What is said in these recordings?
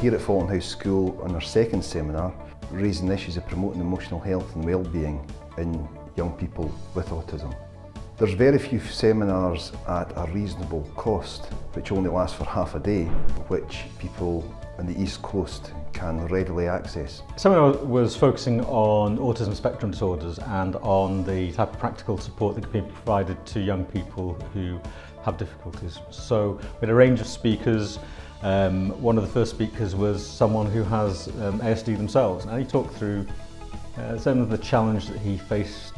here at Falkland House School on our second seminar, raising issues of promoting emotional health and wellbeing in young people with autism. There's very few seminars at a reasonable cost, which only last for half a day, which people on the East Coast can readily access. The seminar was focusing on autism spectrum disorders and on the type of practical support that can be provided to young people who have difficulties. So we had a range of speakers. One of the first speakers was someone who has ASD themselves, and he talked through some of the challenge that he faced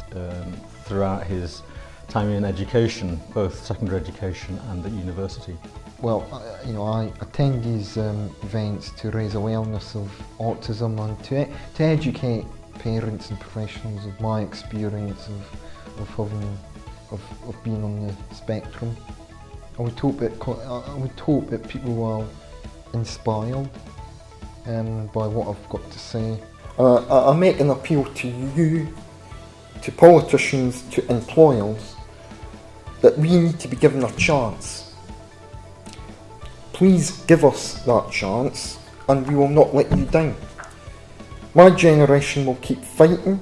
throughout his time in education, both secondary education and at university. Well, I attend these events to raise awareness of autism and to educate parents and professionals of my experience of being on the spectrum. I would hope that people are inspired by what I've got to say. I make an appeal to you, to politicians, to employers, that we need to be given a chance. Please give us that chance and we will not let you down. My generation will keep fighting,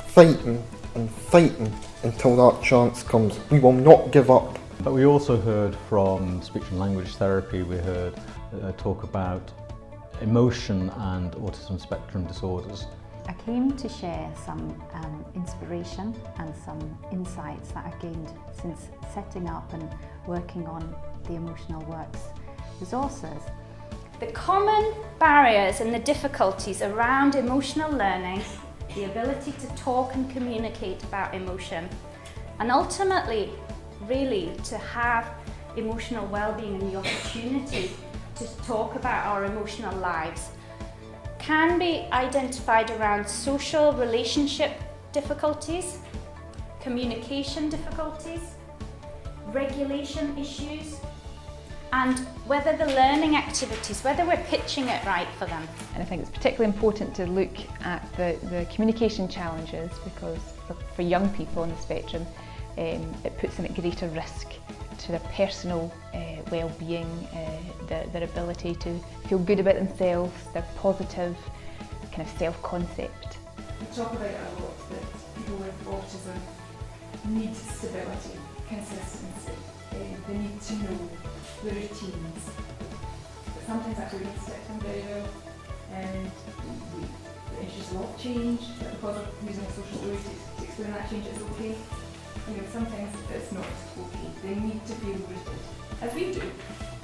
fighting and fighting until that chance comes. We will not give up. But we also heard from speech and language therapy, we heard talk about emotion and autism spectrum disorders. I came to share some inspiration and some insights that I've gained since setting up and working on the Emotional Works resources. The common barriers and the difficulties around emotional learning, the ability to talk and communicate about emotion, and ultimately really to have emotional well-being and the opportunity to talk about our emotional lives can be identified around social relationship difficulties, communication difficulties, regulation issues, and whether the learning activities, whether we're pitching it right for them. And I think it's particularly important to look at the communication challenges, because for young people on the spectrum, it puts them at greater risk to their personal well-being, their ability to feel good about themselves, their positive kind of self-concept. We talk about it a lot that people with autism need stability, consistency, they need to know the routines. But sometimes actually we don't stick them very well, and the issues a lot change, but because of using a social story to explain that change, it's okay. Sometimes it's not okay. They need to feel rooted, as we do,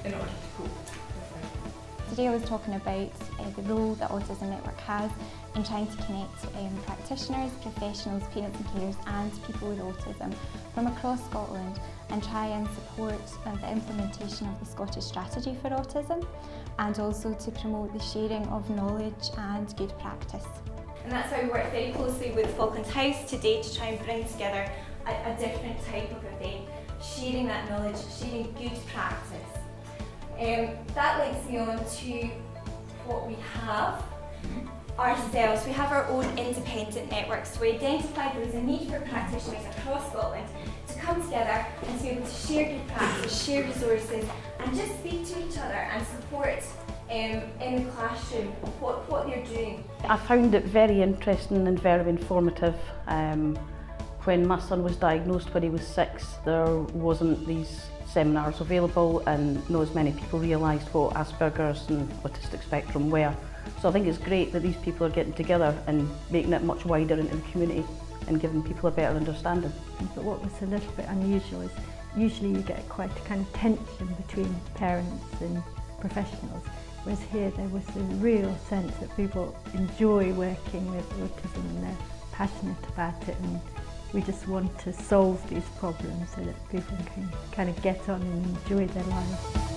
in order to cope with it. Today I was talking about the role that Autism Network has in trying to connect practitioners, professionals, parents and carers and people with autism from across Scotland and try and support the implementation of the Scottish Strategy for Autism, and also to promote the sharing of knowledge and good practice. And that's why we work very closely with Falkland House today to try and bring together a different type of event, sharing that knowledge, sharing good practice. That links me on to what we have ourselves. We have our own independent networks. So we identified there was a need for practitioners across Scotland to come together and to be able to share good practice, share resources and just speak to each other and support in the classroom what they're doing. I found it very interesting and very informative. When my son was diagnosed when he was 6, there wasn't these seminars available and not as many people realised what Asperger's and autistic spectrum were. So I think it's great that these people are getting together and making it much wider into the community and giving people a better understanding. But what was a little bit unusual is usually you get quite a kind of tension between parents and professionals, whereas here there was a real sense that people enjoy working with autism and they're passionate about it, and we just want to solve these problems so that people can kind of get on and enjoy their lives.